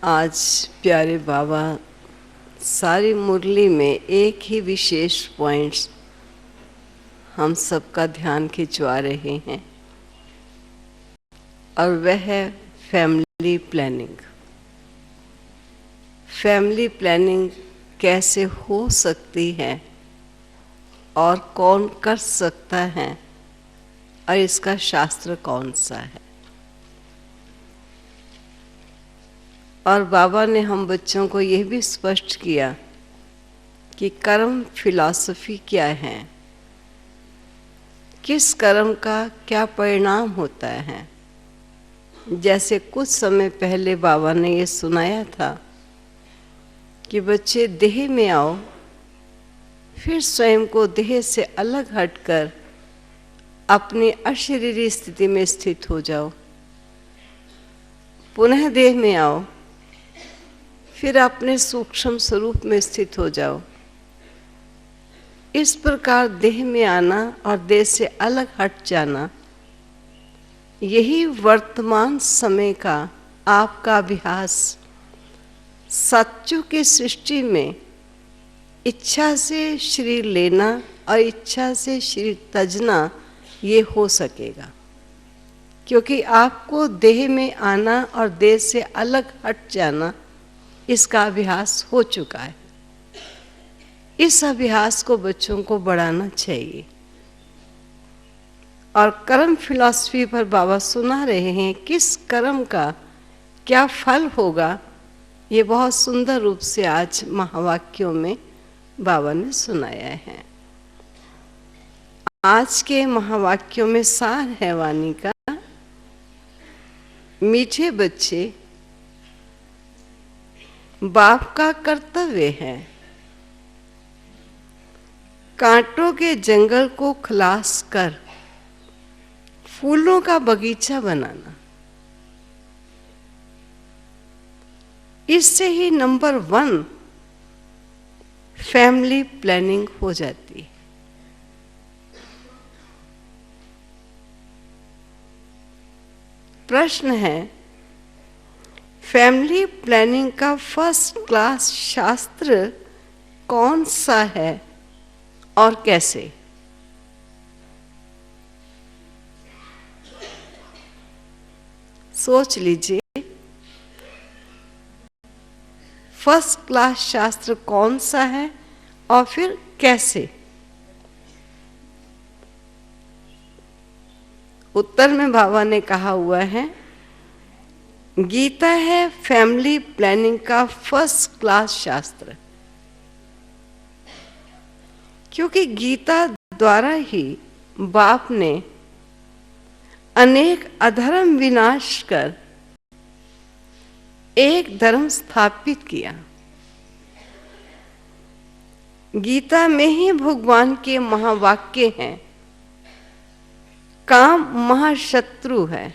आज प्यारे बाबा सारी मुरली में एक ही विशेष पॉइंट्स हम सबका ध्यान खिंचवा रहे हैं और वह है फैमिली प्लानिंग। फैमिली प्लानिंग कैसे हो सकती है और कौन कर सकता है और इसका शास्त्र कौन सा है। और बाबा ने हम बच्चों को यह भी स्पष्ट किया कि कर्म फिलॉसफी क्या है, किस कर्म का क्या परिणाम होता है। जैसे कुछ समय पहले बाबा ने ये सुनाया था कि बच्चे देह में आओ, फिर स्वयं को देह से अलग हटकर अपनी अशरीरी स्थिति में स्थित हो जाओ, पुनः देह में आओ, फिर अपने सूक्ष्म स्वरूप में स्थित हो जाओ। इस प्रकार देह में आना और देह से अलग हट जाना, यही वर्तमान समय का आपका अभ्यास सत्यों की सृष्टि में इच्छा से शरीर लेना और इच्छा से शरीर तजना ये हो सकेगा, क्योंकि आपको देह में आना और देह से अलग हट जाना इसका अभ्यास हो चुका है। इस अभ्यास को बच्चों को बढ़ाना चाहिए। और कर्म फिलॉसफी पर बाबा सुना रहे हैं, किस कर्म का क्या फल होगा, ये बहुत सुंदर रूप से आज महावाक्यों में बाबा ने सुनाया है। आज के महावाक्यों में सार है वाणी का, मीठे बच्चे, बाप का कर्तव्य है कांटों के जंगल को खलास कर फूलों का बगीचा बनाना। इससे ही नंबर 1 फैमिली प्लानिंग हो जाती है। प्रश्न है, फैमिली प्लानिंग का फर्स्ट क्लास शास्त्र कौन सा है और कैसे? सोच लीजिए, फर्स्ट क्लास शास्त्र कौन सा है और फिर कैसे? उत्तर में बाबा ने कहा हुआ है, गीता है फैमिली प्लानिंग का फर्स्ट क्लास शास्त्र, क्योंकि गीता द्वारा ही बाप ने अनेक अधर्म विनाश कर एक धर्म स्थापित किया। गीता में ही भगवान के महावाक्य हैं, काम महाशत्रु है।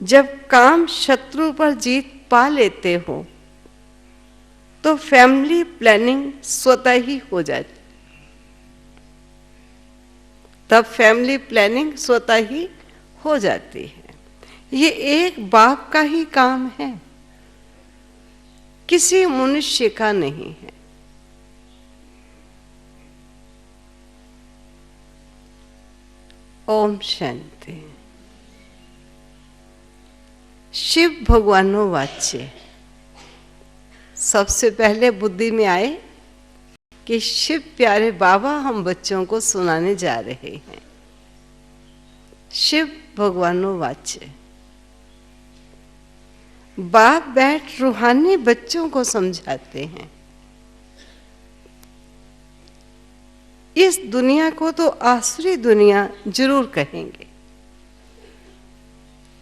जब काम शत्रु पर जीत पा लेते हो तो फैमिली प्लानिंग स्वतः ही हो जाती। तब फैमिली प्लानिंग स्वतः ही हो जाती है। ये एक बाप का ही काम है, किसी मनुष्य का नहीं है। ओम शांति। शिव भगवानो वाच्य सबसे पहले बुद्धि में आए कि शिव प्यारे बाबा हम बच्चों को सुनाने जा रहे हैं। शिव भगवानो वाच्य, बाप बैठ रूहानी बच्चों को समझाते हैं। इस दुनिया को तो आसुरी दुनिया जरूर कहेंगे।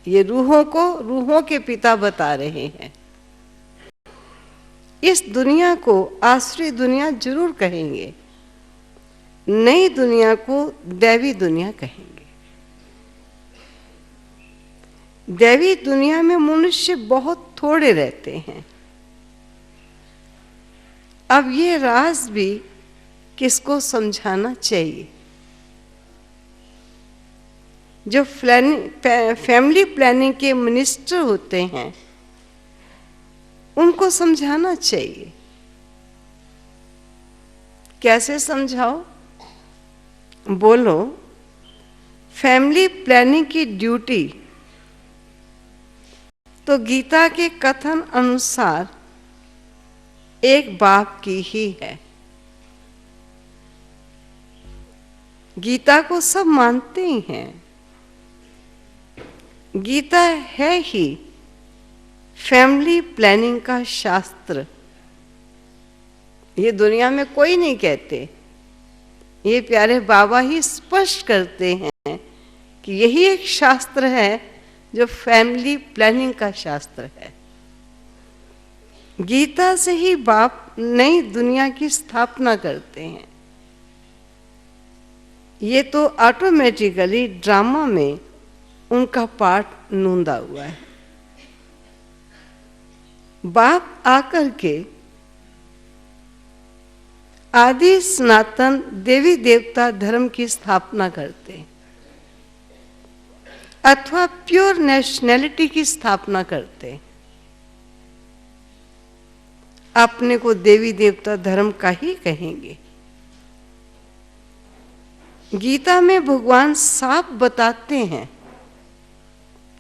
ये रूहों को रूहों के पिता बता रहे हैं। इस दुनिया को आसुरी दुनिया जरूर कहेंगे, नई दुनिया को दैवी दुनिया कहेंगे। दैवी दुनिया में मनुष्य बहुत थोड़े रहते हैं। अब ये राज भी किसको समझाना चाहिए? जो फैमिली प्लानिंग के मिनिस्टर होते हैं उनको समझाना चाहिए। कैसे समझाओ? बोलो, फैमिली प्लानिंग की ड्यूटी तो गीता के कथन अनुसार एक बाप की ही है। गीता को सब मानते ही हैं। गीता है ही फैमिली प्लानिंग का शास्त्र। ये दुनिया में कोई नहीं कहते, ये प्यारे बाबा ही स्पष्ट करते हैं कि यही एक शास्त्र है जो फैमिली प्लानिंग का शास्त्र है। गीता से ही बाप नई दुनिया की स्थापना करते हैं। ये तो ऑटोमेटिकली ड्रामा में उनका पार्ट नूंदा हुआ है। बाप आकर के आदि सनातन देवी देवता धर्म की स्थापना करते हैं अथवा प्योर नेशनैलिटी की स्थापना करते हैं। अपने को देवी देवता धर्म का ही कहेंगे। गीता में भगवान साफ बताते हैं,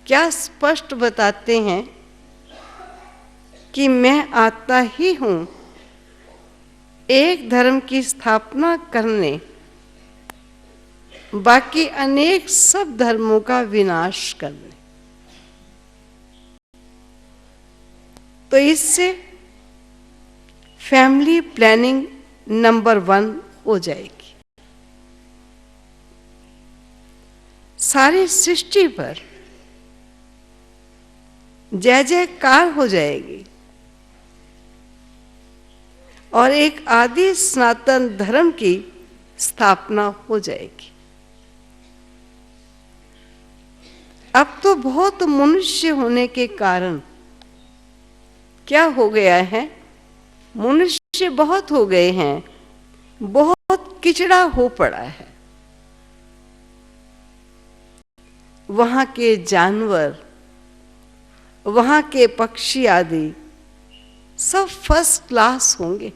क्या स्पष्ट बताते हैं कि मैं आता ही हूं एक धर्म की स्थापना करने, बाकी अनेक सब धर्मों का विनाश करने। तो इससे फैमिली प्लानिंग नंबर 1 हो जाएगी। सारी सृष्टि पर जय जयकार हो जाएगी और एक आदि सनातन धर्म की स्थापना हो जाएगी। अब तो बहुत मनुष्य होने के कारण क्या हो गया है, मनुष्य बहुत हो गए हैं, बहुत किचड़ा हो पड़ा है। वहां के जानवर, वहां के पक्षी आदि सब फर्स्ट क्लास होंगे,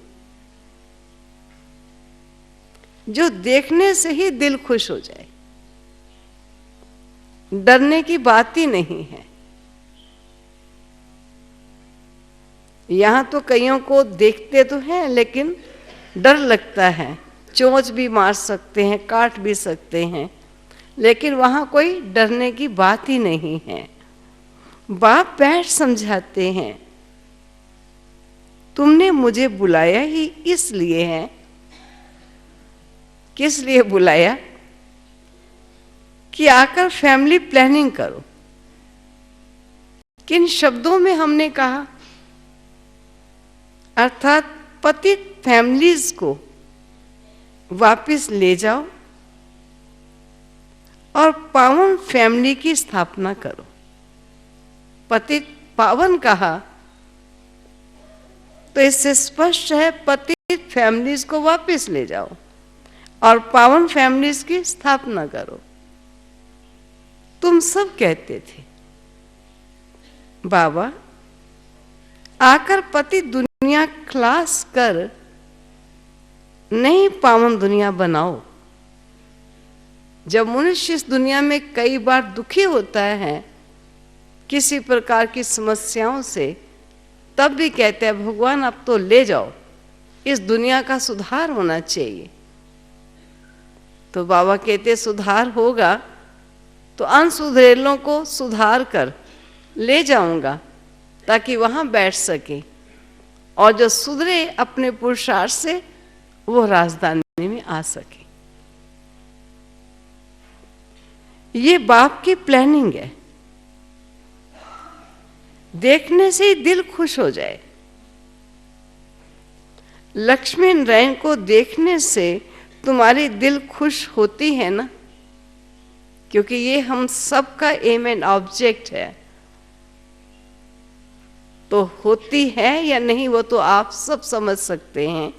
जो देखने से ही दिल खुश हो जाए। डरने की बात ही नहीं है। यहां तो कईयों को देखते तो हैं लेकिन डर लगता है, चोंच भी मार सकते हैं, काट भी सकते हैं, लेकिन वहां कोई डरने की बात ही नहीं है। बाप बैठ समझाते हैं, तुमने मुझे बुलाया ही इसलिए है। किस लिए बुलाया? कि आकर फैमिली प्लानिंग करो। किन शब्दों में हमने कहा? अर्थात पतित फैमिलीज को वापस ले जाओ और पावन फैमिली की स्थापना करो। पतित पावन कहा तो इससे स्पष्ट है, पतित फैमिलीज को वापस ले जाओ और पावन फैमिलीज की स्थापना करो। तुम सब कहते थे बाबा आकर पति दुनिया खलास कर नई पावन दुनिया बनाओ। जब मनुष्य इस दुनिया में कई बार दुखी होता है किसी प्रकार की समस्याओं से, तब भी कहते हैं भगवान अब तो ले जाओ, इस दुनिया का सुधार होना चाहिए। तो बाबा कहते सुधार होगा तो अनसुधरेलों को सुधार कर ले जाऊंगा ताकि वहां बैठ सके, और जो सुधरे अपने पुरुषार्थ से वो राजधानी में आ सके। ये बाप की प्लानिंग है। देखने से ही दिल खुश हो जाए। लक्ष्मी नारायण को देखने से तुम्हारी दिल खुश होती है ना, क्योंकि ये हम सब का एम एंड ऑब्जेक्ट है। तो होती है या नहीं वो तो आप सब समझ सकते हैं,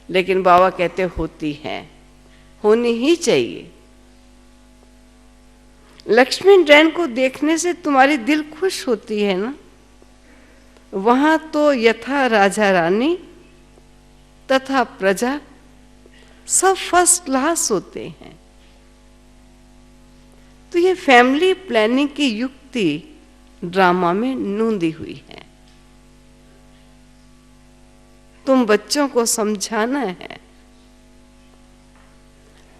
लेकिन बाबा कहते होती है, होनी ही चाहिए। लक्ष्मी नारायण को देखने से तुम्हारी दिल खुश होती है ना। वहां तो यथा राजा रानी तथा प्रजा सब फर्स्ट क्लास होते हैं। तो ये फैमिली प्लानिंग की युक्ति ड्रामा में नूंदी हुई है। तुम बच्चों को समझाना है।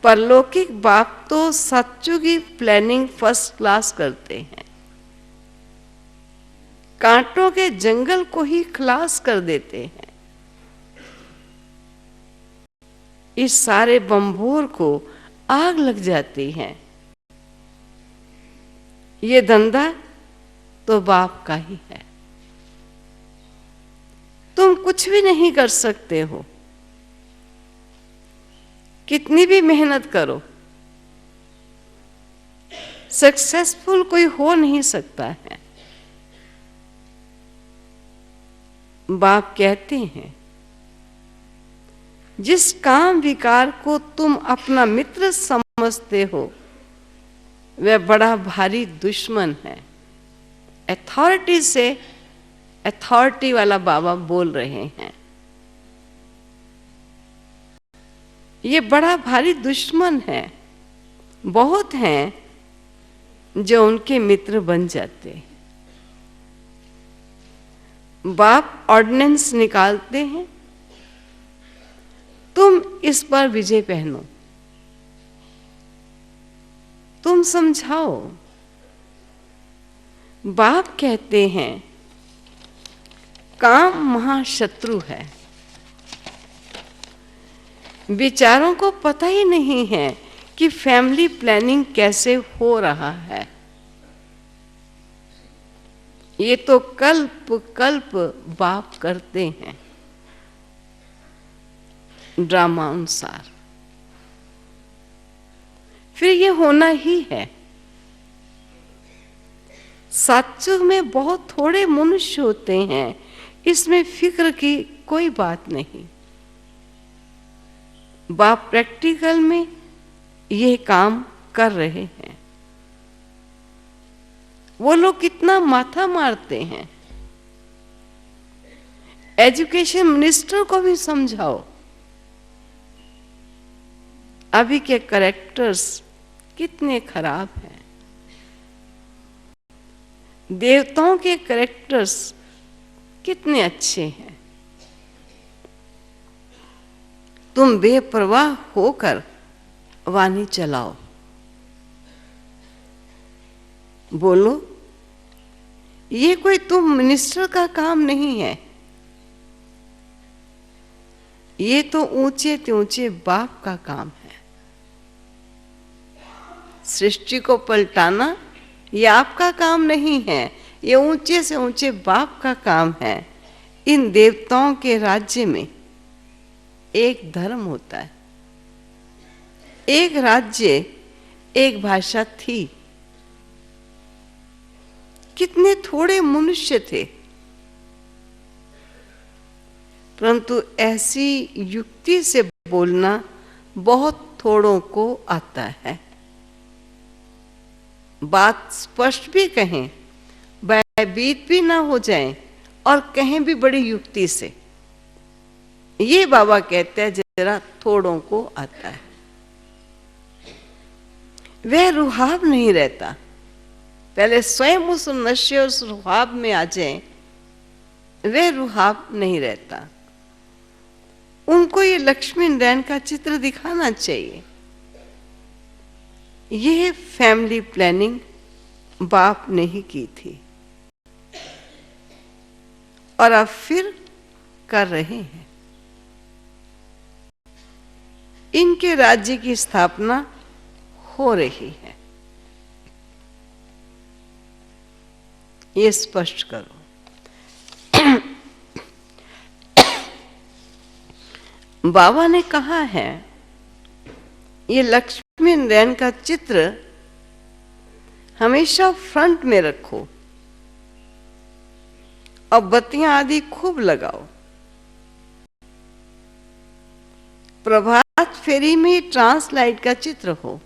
परलौकिक बाप तो सच्चों की प्लानिंग फर्स्ट क्लास करते हैं, कांटों के जंगल को ही खलास कर देते हैं। इस सारे बम्भोर को आग लग जाती है। ये धंधा तो बाप का ही है। तुम कुछ भी नहीं कर सकते हो, कितनी भी मेहनत करो, सक्सेसफुल कोई हो नहीं सकता है। बाप कहते हैं, जिस काम विकार को तुम अपना मित्र समझते हो वह बड़ा भारी दुश्मन है। अथॉरिटी से अथॉरिटी वाला बाबा बोल रहे हैं। ये बड़ा भारी दुश्मन है। बहुत हैं जो उनके मित्र बन जाते हैं। बाप ऑर्डिनेंस निकालते हैं, तुम इस पर विजय पहनो, तुम समझाओ। बाप कहते हैं, काम महाशत्रु है। विचारों को पता ही नहीं है कि फैमिली प्लानिंग कैसे हो रहा है। ये तो कल्प कल्प बाप करते हैं ड्रामा अनुसार। फिर ये होना ही है। सत्संग में बहुत थोड़े मनुष्य होते हैं, इसमें फिक्र की कोई बात नहीं। बाप प्रैक्टिकल में ये काम कर रहे हैं। वो लोग कितना माथा मारते हैं। एजुकेशन मिनिस्टर को भी समझाओ, अभी के कैरेक्टर्स कितने खराब हैं। देवताओं के कैरेक्टर्स कितने अच्छे हैं। तुम बेपरवाह होकर वाणी चलाओ, बोलो। ये कोई तुम मिनिस्टर का काम नहीं है। ये तो ऊंचे ते ऊंचे बाप का काम है। सृष्टि को पलटाना ये आपका काम नहीं है, ये ऊंचे से ऊंचे बाप का काम है। इन देवताओं के राज्य में एक धर्म होता है, एक राज्य, एक भाषा थी। कितने थोड़े मनुष्य थे, परंतु ऐसी युक्ति से बोलना बहुत थोड़ों को आता है। बात स्पष्ट भी कहें, भयभीत भी ना हो जाएं, और कहें भी बड़ी युक्ति से। ये बाबा कहते हैं जरा थोड़ों को आता है। वह रुहाब नहीं रहता। पहले स्वयं उस नशे उस रुहाब में आ जाएं, वह रुहाब नहीं रहता। उनको ये लक्ष्मी नारायण का चित्र दिखाना चाहिए। यह फैमिली प्लानिंग बाप ने ही की थी और अब फिर कर रहे हैं। इनके राज्य की स्थापना हो रही है। ये स्पष्ट करो। बाबा ने कहा है, ये लक्ष्मी नारायण का चित्र हमेशा फ्रंट में रखो और बत्तियां आदि खूब लगाओ। प्रभात फेरी में ट्रांसलाइट का चित्र हो,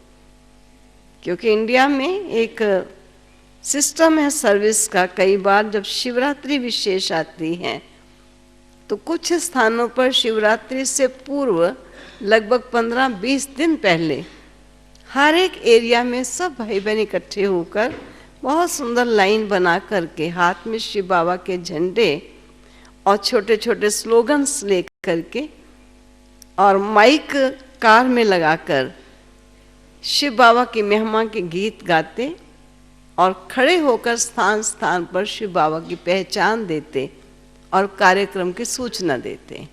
क्योंकि इंडिया में एक सिस्टम है सर्विस का। कई बार जब शिवरात्रि विशेष आती है तो कुछ स्थानों पर शिवरात्रि से पूर्व लगभग 15-20 दिन पहले हर एक एरिया में सब भाई बहन इकट्ठे होकर बहुत सुंदर लाइन बना करके हाथ में शिव बाबा के झंडे और छोटे छोटे स्लोगन्स ले करके और माइक कार में लगाकर शिव बाबा की महिमा के गीत गाते और खड़े होकर स्थान स्थान पर शिव बाबा की पहचान देते और कार्यक्रम की सूचना देते।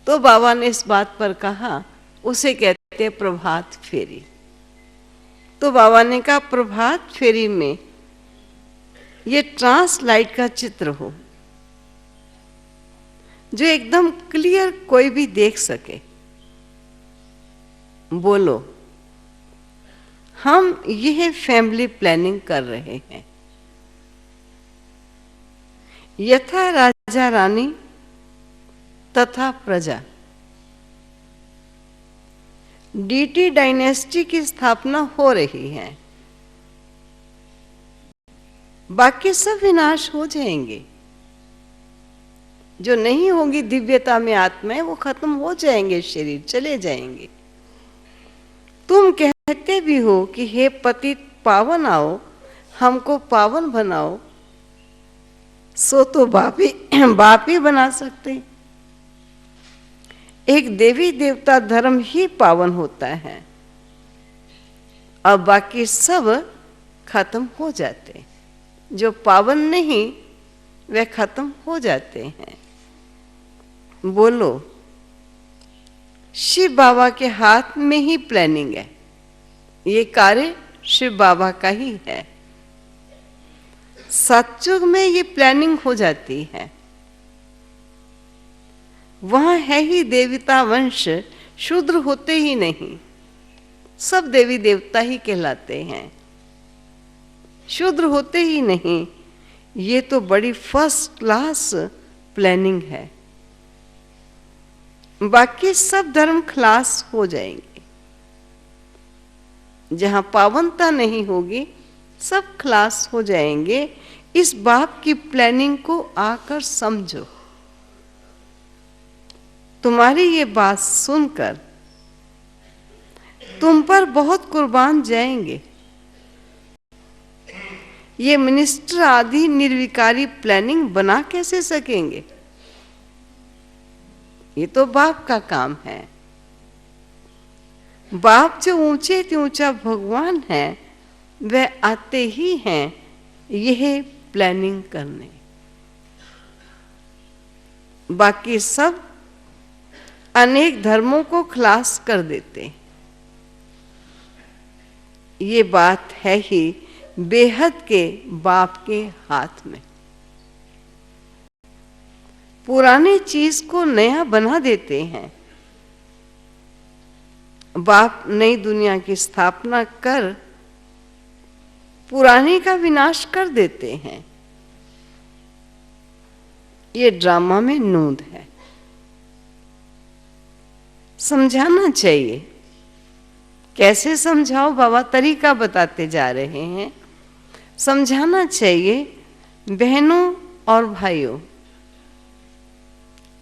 तो बाबा ने इस बात पर कहा, उसे कहते हैं प्रभात फेरी। तो बाबा ने कहा प्रभात फेरी में ये ट्रांसलाइट का चित्र हो जो एकदम क्लियर कोई भी देख सके। बोलो, हम यह फैमिली प्लानिंग कर रहे हैं। यथा राजा रानी तथा प्रजा, डीटी डायनेस्टी की स्थापना हो रही है। बाकी सब विनाश हो जाएंगे, जो नहीं होंगी दिव्यता में आत्माएं वो खत्म हो जाएंगे, शरीर चले जाएंगे। तुम कहते भी हो कि हे पतित पावन आओ, हमको पावन बनाओ, सो तो बाप ही बना सकते। एक देवी देवता धर्म ही पावन होता है, अब बाकी सब खत्म हो जाते। जो पावन नहीं वे खत्म हो जाते हैं। बोलो, शिव बाबा के हाथ में ही प्लानिंग है, ये कार्य शिव बाबा का ही है। सतयुग में ये प्लानिंग हो जाती है, वहां है ही देवता वंश, शूद्र होते ही नहीं, सब देवी देवता ही कहलाते हैं, शूद्र होते ही नहीं। ये तो बड़ी फर्स्ट क्लास प्लानिंग है। बाकी सब धर्म खलास हो जाएंगे, जहां पावनता नहीं होगी सब खलास हो जाएंगे। इस बाप की प्लानिंग को आकर समझो। तुम्हारी ये बात सुनकर तुम पर बहुत कुर्बान जाएंगे। ये मिनिस्टर आदि निर्विकारी प्लानिंग बना कैसे सकेंगे? ये तो बाप का काम है। बाप जो ऊंचे से ऊंचा भगवान है वह आते ही हैं यह प्लानिंग करने। बाकी सब अनेक धर्मों को खलास कर देते। ये बात है ही बेहद के बाप के हाथ में। पुरानी चीज को नया बना देते हैं। बाप नई दुनिया की स्थापना कर पुरानी का विनाश कर देते हैं। ये ड्रामा में नूंद है। समझाना चाहिए। कैसे समझाओ? बाबा तरीका बताते जा रहे हैं। समझाना चाहिए, बहनों और भाइयों,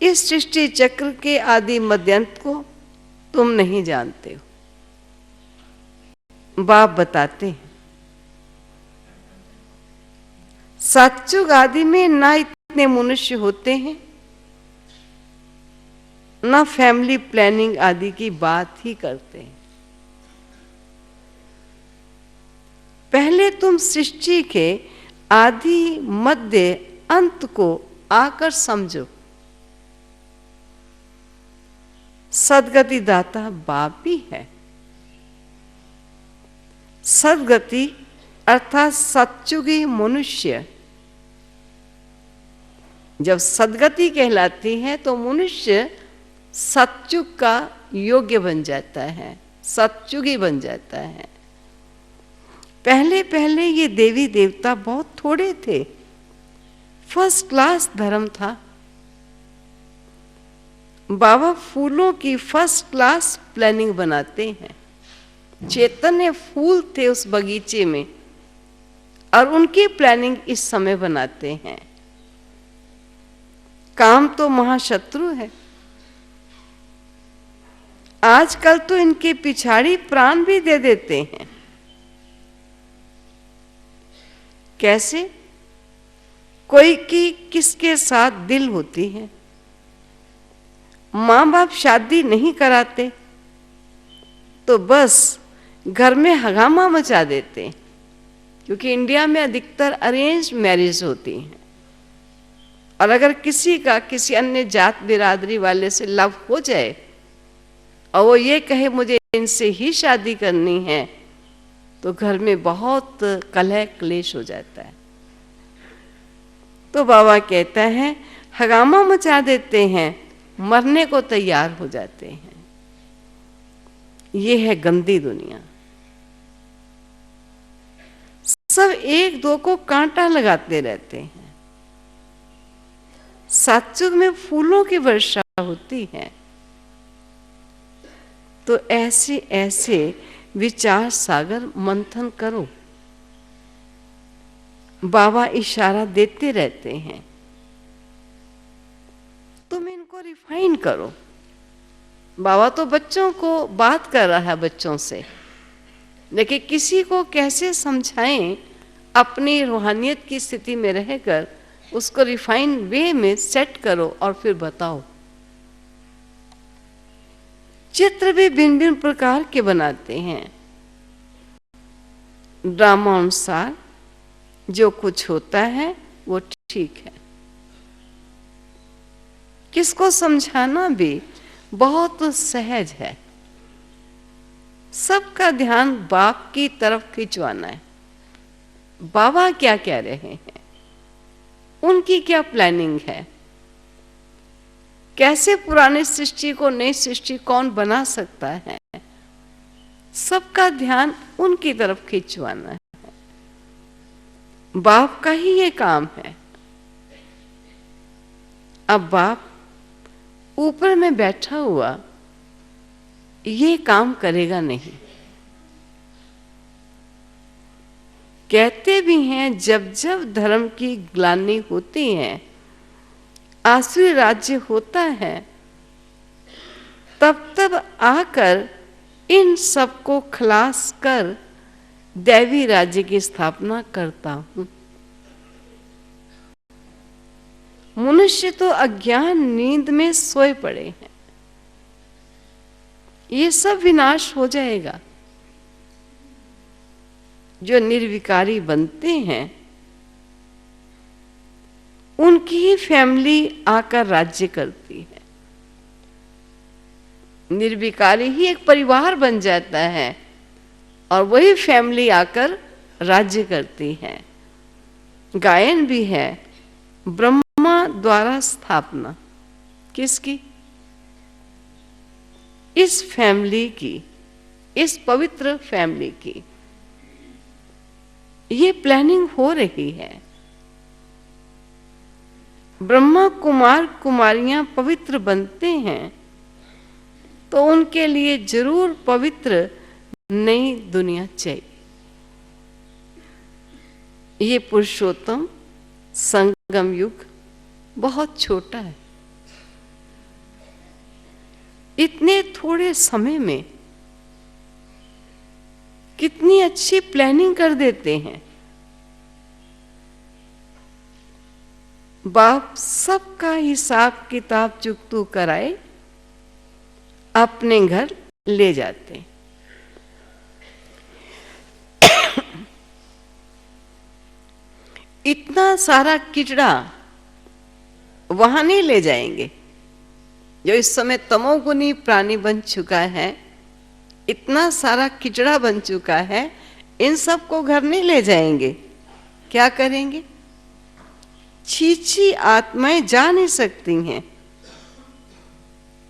इस सृष्टि चक्र के आदि मध्यांत को तुम नहीं जानते हो। बाप बताते हैं सतयुग आदि में ना इतने मनुष्य होते हैं, ना फैमिली प्लानिंग आदि की बात ही करते हैं। पहले तुम सृष्टि के आदि मध्य अंत को आकर समझो। सदगति दाता बाप भी है। सदगति अर्थात सतयुगी मनुष्य जब सदगति कहलाती है तो मनुष्य सतयुग का योग्य बन जाता है, सतयुगी बन जाता है। पहले पहले ये देवी देवता बहुत थोड़े थे, फर्स्ट क्लास धर्म था। बाबा फूलों की फर्स्ट क्लास प्लानिंग बनाते हैं। चैतन्य फूल थे उस बगीचे में, और उनकी प्लानिंग इस समय बनाते हैं। काम तो महाशत्रु है। आजकल तो इनके पिछाड़ी प्राण भी दे देते हैं। कैसे? कोई की किसके साथ दिल होती है, माँ बाप शादी नहीं कराते तो बस घर में हंगामा मचा देते हैं, क्योंकि इंडिया में अधिकतर अरेंज मैरिज होती हैं। और अगर किसी का किसी अन्य जात बिरादरी वाले से लव हो जाए और वो ये कहे मुझे इनसे ही शादी करनी है, तो घर में बहुत कलह क्लेश हो जाता है। तो बाबा कहता है हंगामा मचा देते हैं, मरने को तैयार हो जाते हैं। ये है गंदी दुनिया। सब एक दो को कांटा लगाते रहते हैं। सत्युग में फूलों की वर्षा होती है। तो ऐसे ऐसे विचार सागर मंथन करो। बाबा इशारा देते रहते हैं, तुम इनको रिफाइन करो। बाबा तो बच्चों को बात कर रहा है बच्चों से, लेकिन किसी को कैसे समझाएं अपनी रूहानियत की स्थिति में रहकर, उसको रिफाइन वे में सेट करो और फिर बताओ। चित्र भी भिन्न भिन्न प्रकार के बनाते हैं। ड्रामा अनुसार जो कुछ होता है वो ठीक है। किसको समझाना भी बहुत सहज है। सबका ध्यान बाप की तरफ खिंचवाना है। बाबा क्या कह रहे हैं, उनकी क्या प्लानिंग है, कैसे पुरानी सृष्टि को नई सृष्टि कौन बना सकता है, सबका ध्यान उनकी तरफ खिंचवाना है। बाप का ही ये काम है। अब बाप ऊपर में बैठा हुआ ये काम करेगा नहीं। कहते भी हैं जब जब धर्म की ग्लानि होती है, आसुरी राज्य होता है, तब तब आकर इन सबको खलास कर दैवी राज्य की स्थापना करता हूं। मनुष्य तो अज्ञान नींद में सोए पड़े हैं। ये सब विनाश हो जाएगा। जो निर्विकारी बनते हैं उनकी ही फैमिली आकर राज्य करती है। निर्विकारी ही एक परिवार बन जाता है और वही फैमिली आकर राज्य करती है। गायन भी है, ब्रह्मा द्वारा स्थापना किसकी? इस फैमिली की, इस पवित्र फैमिली की। ये प्लानिंग हो रही है। ब्रह्मा कुमार कुमारियां पवित्र बनते हैं तो उनके लिए जरूर पवित्र नई दुनिया चाहिए। ये पुरुषोत्तम संगम युग बहुत छोटा है। इतने थोड़े समय में कितनी अच्छी प्लानिंग कर देते हैं। बाप सबका हिसाब किताब चुकतू कराए अपने घर ले जाते। इतना सारा किचड़ा वहां नहीं ले जाएंगे। जो इस समय तमोगुनी प्राणी बन चुका है, इतना सारा किचड़ा बन चुका है, इन सब को घर नहीं ले जाएंगे। क्या करेंगे? छीछी आत्माएं जा नहीं सकती हैं।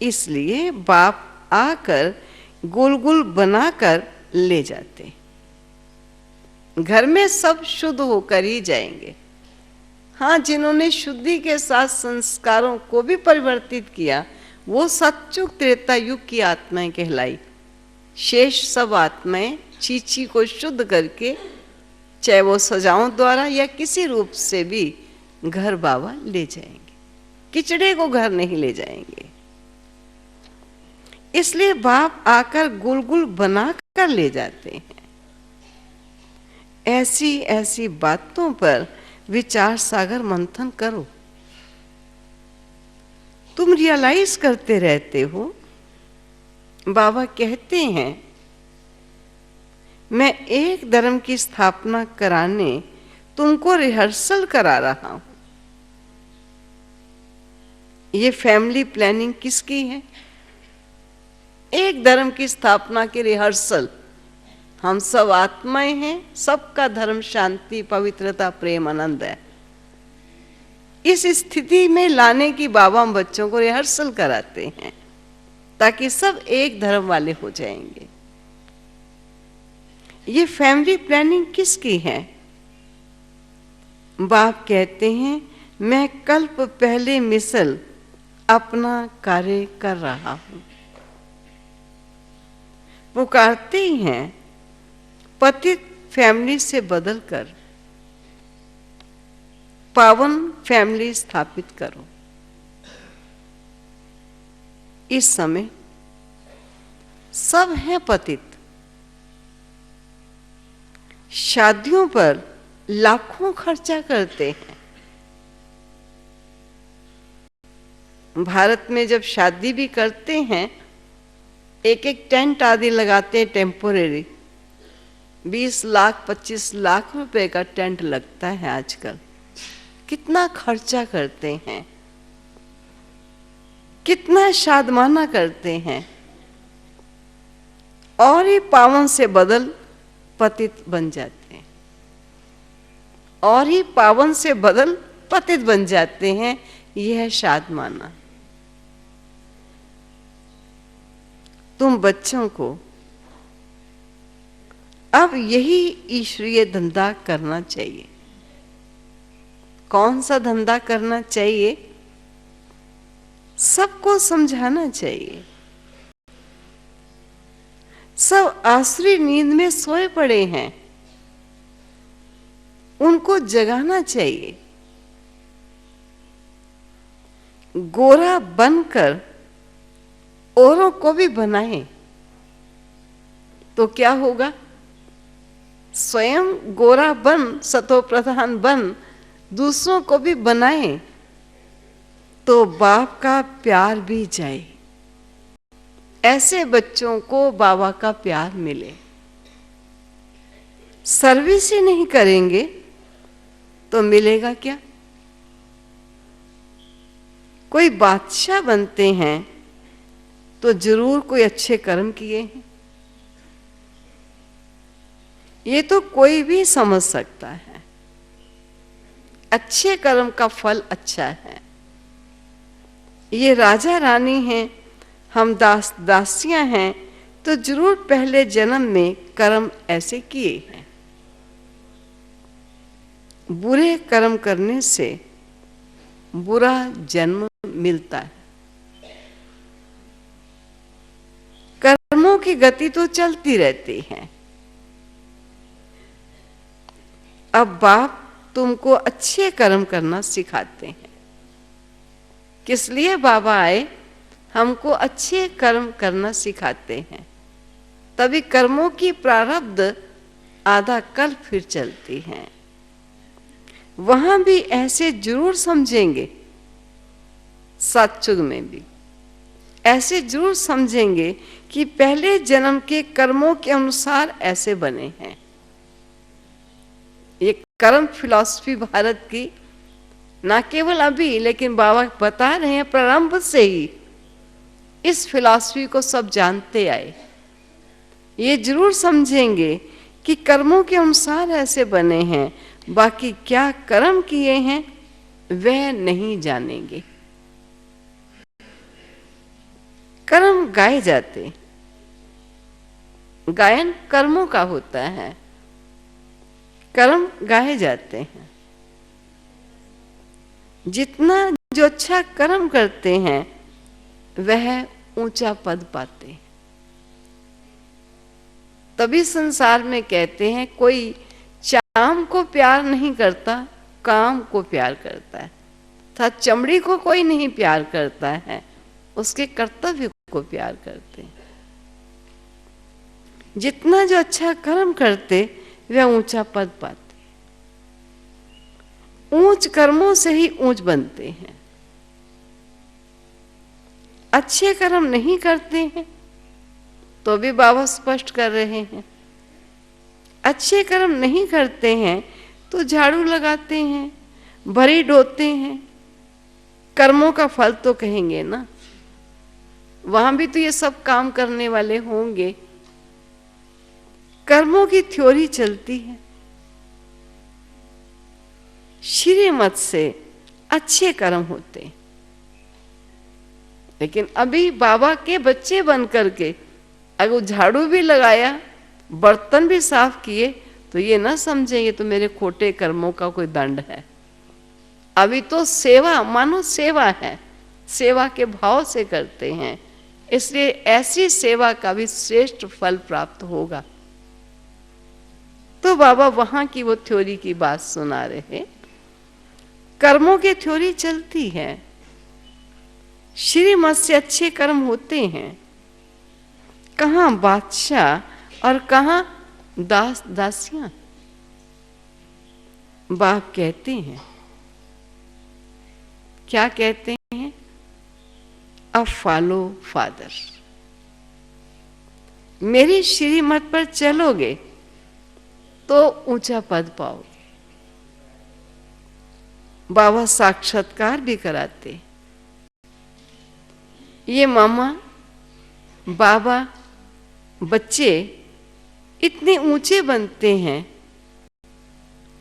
इसलिए बाप आकर गुलगुल बनाकर ले जाते। घर में सब शुद्ध होकर ही जाएंगे। हाँ, जिन्होंने शुद्धि के साथ संस्कारों को भी परिवर्तित किया, वो सतयुग त्रेता युग की आत्माएं कहलाई। शेष सब आत्माएं चीची को शुद्ध करके, चाहे वो सजाओं द्वारा या किसी रूप से भी, घर बाबा ले जाएंगे। किचड़े को घर नहीं ले जाएंगे। इसलिए बाप आकर गुलगुल बना कर ले जाते हैं। ऐसी ऐसी बातों पर विचार सागर मंथन करो। तुम रियलाइज करते रहते हो। बाबा कहते हैं, मैं एक धर्म की स्थापना कराने तुमको रिहर्सल करा रहा हूं। ये फैमिली प्लानिंग किसकी है? एक धर्म की स्थापना की रिहर्सल। हम सब आत्माएं हैं, सबका धर्म शांति, पवित्रता, प्रेम, आनंद है। इस स्थिति में लाने की बाबा हम बच्चों को रिहर्सल कराते हैं, ताकि सब एक धर्म वाले हो जाएंगे। ये फैमिली प्लानिंग किसकी है? बाप कहते हैं, मैं कल्प पहले मिसल अपना कार्य कर रहा हूं। पुकारते ही हैं, पतित फैमिली से बदलकर पावन फैमिली स्थापित करो। इस समय सब हैं पतित। शादियों पर लाखों खर्चा करते हैं। भारत में जब शादी भी करते हैं, एक एक टेंट आदि लगाते हैं टेम्पोरेरी। 20 लाख 25 लाख रुपए का टेंट लगता है आजकल। कितना खर्चा करते हैं, कितना शादमाना करते हैं, और ये पावन से बदल पतित बन जाते हैं, और ही पावन से बदल पतित बन जाते हैं। यह है शादमाना। तुम बच्चों को अब यही ईश्वरीय धंधा करना चाहिए। कौन सा धंधा करना चाहिए? सबको समझाना चाहिए। सब आसुरी नींद में सोए पड़े हैं, उनको जगाना चाहिए। गोरा बनकर औरों को भी बनाए तो क्या होगा? स्वयं गोरा बन, सतो प्रधान बन, दूसरों को भी बनाए तो बाप का प्यार भी जाए। ऐसे बच्चों को बाबा का प्यार मिले। सर्विस ही नहीं करेंगे तो मिलेगा क्या? कोई बादशाह बनते हैं तो जरूर कोई अच्छे कर्म किए हैं। ये तो कोई भी समझ सकता है। अच्छे कर्म का फल अच्छा है। ये राजा रानी हैं, हम दास दासियां हैं, तो जरूर पहले जन्म में कर्म ऐसे किए हैं। बुरे कर्म करने से बुरा जन्म मिलता है। कर्मों की गति तो चलती रहती है। अब बाप तुमको अच्छे कर्म करना सिखाते हैं। किस लिए बाबा आए? हमको अच्छे कर्म करना सिखाते हैं। तभी कर्मों की प्रारब्ध आधा कल फिर चलती हैं। वहां भी ऐसे जरूर समझेंगे, सतयुग में भी ऐसे जरूर समझेंगे कि पहले जन्म के कर्मों के अनुसार ऐसे बने हैं। ये कर्म फिलॉसफी भारत की ना केवल अभी, लेकिन बाबा बता रहे हैं प्रारंभ से ही इस फिलॉसफी को सब जानते आए। ये जरूर समझेंगे कि कर्मों के अनुसार ऐसे बने हैं, बाकी क्या कर्म किए हैं वह नहीं जानेंगे। कर्म गाए जाते, गायन कर्मों का होता है। कर्म गाए जाते हैं। जितना जो अच्छा कर्म करते हैं वह ऊंचा पद पाते हैं। तभी संसार में कहते हैं कोई चाम को प्यार नहीं करता, काम को प्यार करता है। था चमड़ी को कोई नहीं प्यार करता है, उसके कर्तव्य को प्यार करते हैं। जितना जो अच्छा कर्म करते वह ऊंचा पद पाते। ऊंच कर्मों से ही ऊंच बनते हैं। अच्छे कर्म नहीं करते हैं तो भी बाबा स्पष्ट कर रहे हैं। अच्छे कर्म नहीं करते हैं तो झाड़ू लगाते हैं, भरी ढोते हैं, कर्मों का फल तो कहेंगे ना। वहां भी तो ये सब काम करने वाले होंगे। कर्मों की थ्योरी चलती है। श्रीमत से अच्छे कर्म होते हैं। लेकिन अभी बाबा के बच्चे बन करके अगर झाड़ू भी लगाया, बर्तन भी साफ किए, तो ये ना समझे ये तो मेरे खोटे कर्मों का कोई दंड है। अभी तो सेवा, मानो सेवा है, सेवा के भाव से करते हैं, इसलिए ऐसी सेवा का भी श्रेष्ठ फल प्राप्त होगा। तो बाबा वहां की वो थ्योरी की बात सुना रहे। कर्मों की थ्योरी चलती है। श्रीमत से अच्छे कर्म होते हैं। कहाँ बादशाह और कहाँ दास दासियां। बाप कहते हैं, क्या कहते हैं? अब फॉलो फादर। मेरी श्रीमत पर चलोगे तो ऊंचा पद पाओगे। बाबा साक्षात्कार भी कराते। ये मामा, बाबा, बच्चे इतने ऊंचे बनते हैं,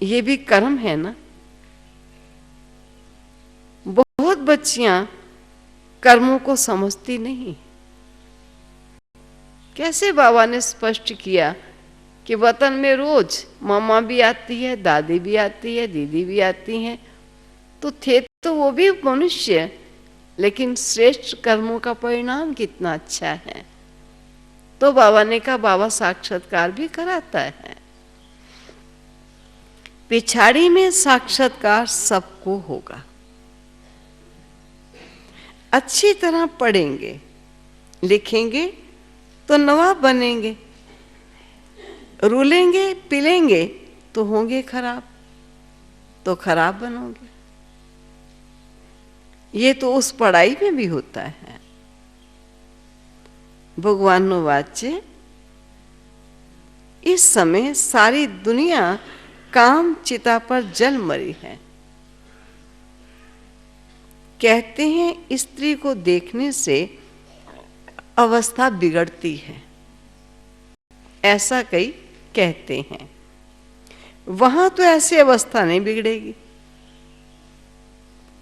ये भी कर्म है ना। बहुत बच्चियां कर्मों को समझती नहीं। कैसे बाबा ने स्पष्ट किया कि वतन में रोज मामा भी आती है, दादी भी आती है, दीदी भी आती हैं, तो थे तो वो भी मनुष्य, लेकिन श्रेष्ठ कर्मों का परिणाम कितना अच्छा है। तो बाबा ने कहा बाबा साक्षात्कार भी कराता है। पिछाड़ी में साक्षात्कार सबको होगा। अच्छी तरह पढ़ेंगे, लिखेंगे तो नवाब बनेंगे। रूलेंगे पिलेंगे तो होंगे खराब, तो खराब बनोगे। ये तो उस पढ़ाई में भी होता है। भगवानो वाच्य, इस समय सारी दुनिया काम चिता पर जल मरी है। कहते हैं स्त्री को देखने से अवस्था बिगड़ती है, ऐसा कई कहते हैं। वहां तो ऐसी अवस्था नहीं बिगड़ेगी।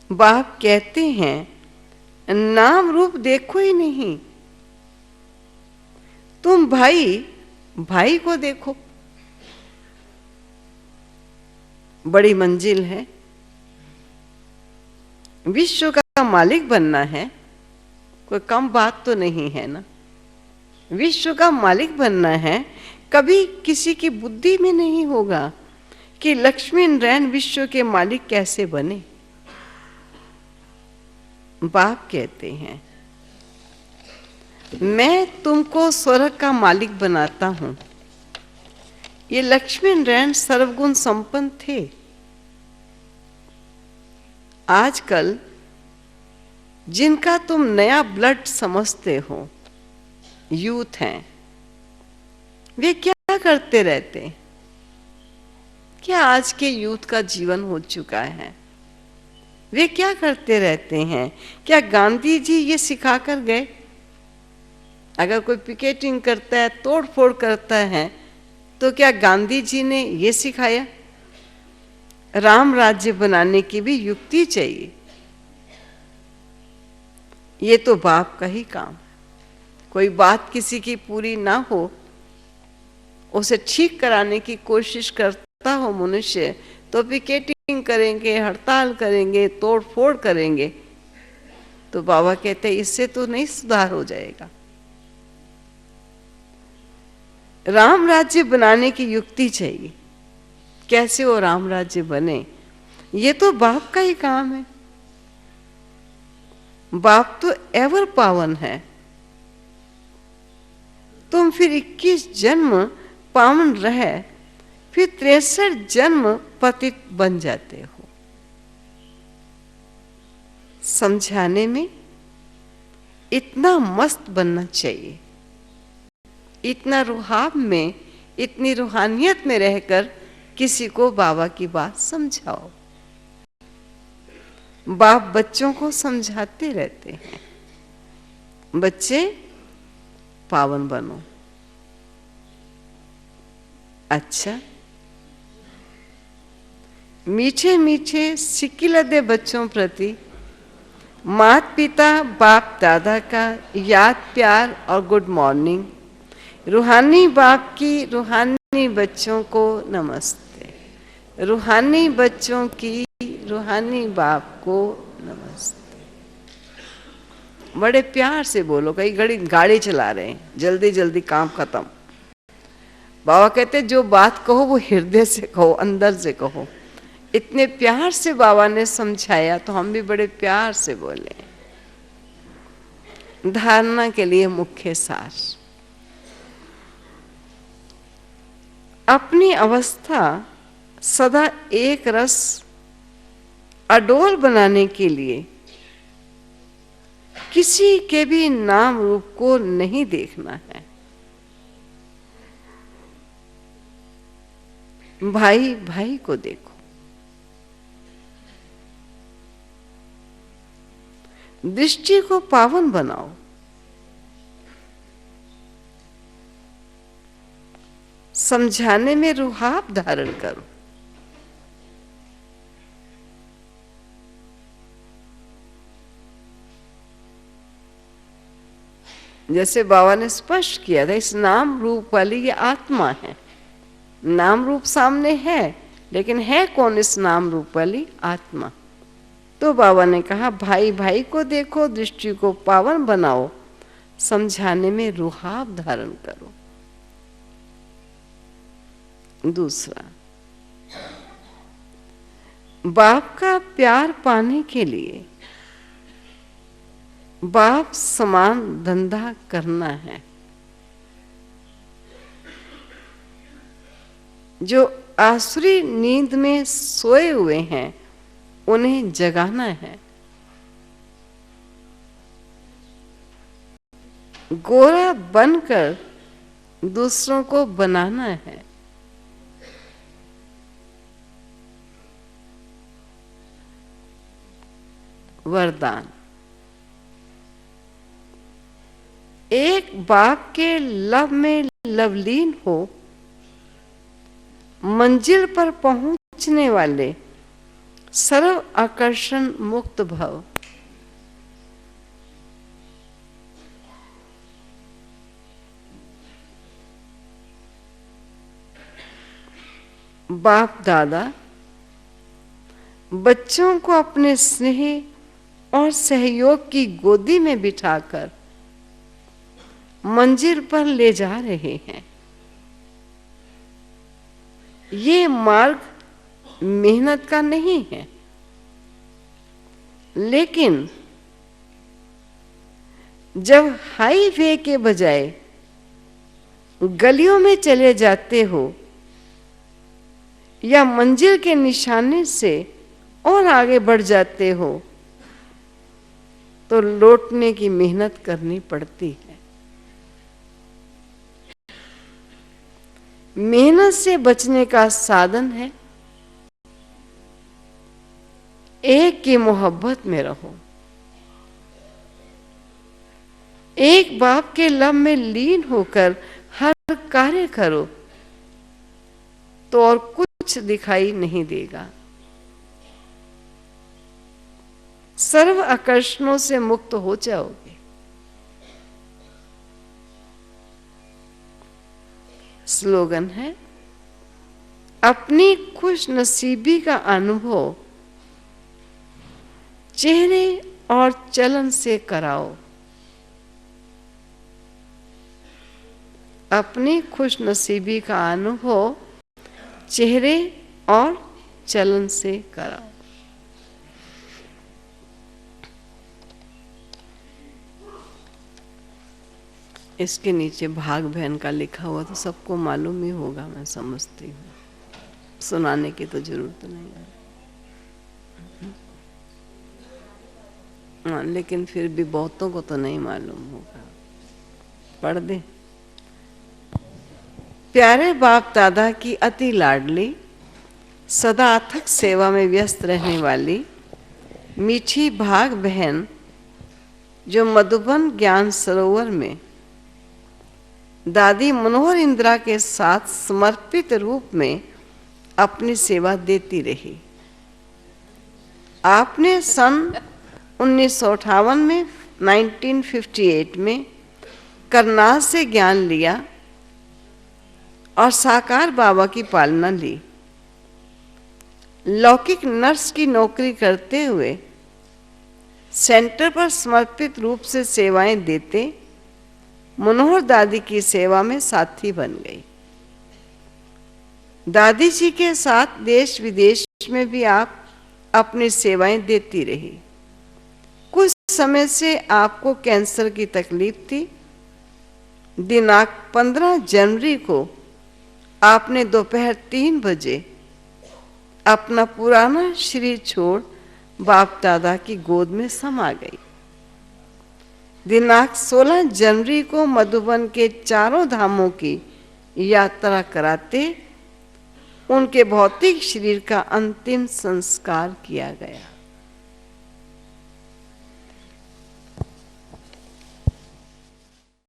बाप कहते हैं नाम रूप देखो ही नहीं, तुम भाई भाई को देखो। बड़ी मंजिल है, विश्व का मालिक बनना है, कोई कम बात तो नहीं है ना। विश्व का मालिक बनना है, कभी किसी की बुद्धि में नहीं होगा कि लक्ष्मी नारायण विश्व के मालिक कैसे बने। बाप कहते हैं मैं तुमको स्वर्ग का मालिक बनाता हूं। ये लक्ष्मी नारायण सर्वगुण संपन्न थे। आजकल जिनका तुम नया ब्लड समझते हो, यूथ हैं, वे क्या करते रहते? क्या आज के यूथ का जीवन हो चुका है? वे क्या करते रहते हैं? क्या गांधी जी ये सिखा कर गए? अगर कोई पिकेटिंग करता है, तोड़ फोड़ करता है, तो क्या गांधी जी ने ये सिखाया? राम राज्य बनाने की भी युक्ति चाहिए। ये तो बाप का ही काम है। कोई बात किसी की पूरी ना हो, उसे ठीक कराने की कोशिश करता हो मनुष्य, तो पिकेटिंग करेंगे, हड़ताल करेंगे, तोड़ फोड़ करेंगे। तो बाबा कहते हैं इससे तो नहीं सुधार हो जाएगा। राम राज्य बनाने की युक्ति चाहिए। कैसे वो राम राज्य बने, ये तो बाप का ही काम है। बाप तो एवर पावन है। तुम फिर 21 जन्म पावन रहे, फिर 63 जन्म पतित बन जाते हो। समझाने में इतना मस्त बनना चाहिए, इतना रुहाब में, इतनी रूहानियत में रहकर किसी को बाबा की बात समझाओ। बाप बच्चों को समझाते रहते हैं, बच्चे पावन बनो। अच्छा, मीठे मीठे सिक्किलदे बच्चों प्रति माता पिता बाप दादा का याद, प्यार और गुड मॉर्निंग। रूहानी बाप की रूहानी बच्चों को नमस्ते। रूहानी बच्चों की रूहानी बाप को नमस्ते। बड़े प्यार से बोलो, कई गाड़ी चला रहे हैं, जल्दी जल्दी काम खत्म। बाबा कहते जो बात कहो वो हृदय से कहो, अंदर से कहो। इतने प्यार से बाबा ने समझाया तो हम भी बड़े प्यार से बोले। धारणा के लिए मुख्य सार, अपनी अवस्था सदा एक रस अडोल बनाने के लिए किसी के भी नाम रूप को नहीं देखना है। भाई भाई को देखो, दृष्टि को पावन बनाओ, समझाने में रुहाब धारण करो। जैसे बाबा ने स्पष्ट किया था, इस नाम रूप वाली ये आत्मा है। नाम रूप सामने है, लेकिन है कौन इस नाम रूप वाली आत्मा? तो बाबा ने कहा भाई भाई को देखो, दृष्टि को पावन बनाओ, समझाने में रुहाब धारण करो। दूसरा, बाप का प्यार पाने के लिए बाप समान धंधा करना है। जो आसुरी नींद में सोए हुए हैं उन्हें जगाना है। गोरा बनकर दूसरों को बनाना है। वरदान, एक बाप के लव में लवलीन हो, मंजिल पर पहुंचने वाले सर्व आकर्षण मुक्त भव। बाप दादा बच्चों को अपने स्नेह और सहयोग की गोदी में बिठाकर मंजिल पर ले जा रहे हैं। ये मार्ग मेहनत का नहीं है, लेकिन जब हाईवे के बजाय गलियों में चले जाते हो या मंजिल के निशाने से और आगे बढ़ जाते हो तो लौटने की मेहनत करनी पड़ती है। मेहनत से बचने का साधन है एक की मोहब्बत में रहो, एक बाप के लव में लीन होकर हर कार्य करो तो और कुछ दिखाई नहीं देगा। सर्व आकर्षणों से मुक्त हो जाओगे। स्लोगन है, अपनी खुश नसीबी का अनुभव चेहरे और चलन से कराओ। अपनी खुशनसीबी का अनुभव चेहरे और चलन से कराओ। इसके नीचे भाग बहन का लिखा हुआ तो सबको मालूम ही होगा, मैं समझती हूँ, सुनाने की तो जरूरत नहीं है। हाँ, लेकिन फिर भी बहुतों को तो नहीं मालूम होगा, पढ़ दे। प्यारे बाप दादा की अति लाडली, सदा अथक सेवा में व्यस्त रहने वाली मीठी भाग बहन, जो मधुबन ज्ञान सरोवर में दादी मनोहर इंदिरा के साथ समर्पित रूप में अपनी सेवा देती रही। आपने सन 1958 में 1958 में करनाल से ज्ञान लिया और साकार बाबा की पालना ली। लौकिक नर्स की नौकरी करते हुए सेंटर पर समर्पित रूप से सेवाएं देते मनोहर दादी की सेवा में साथी बन गई। दादी जी के साथ देश विदेश में भी आप अपनी सेवाएं देती रही। कुछ समय से आपको कैंसर की तकलीफ थी। दिनांक 15 जनवरी को आपने दोपहर 3 बजे अपना पुराना शरीर छोड़ बाप दादा की गोद में समा गई। दिनांक 16 जनवरी को मधुबन के चारों धामों की यात्रा कराते उनके भौतिक शरीर का अंतिम संस्कार किया गया।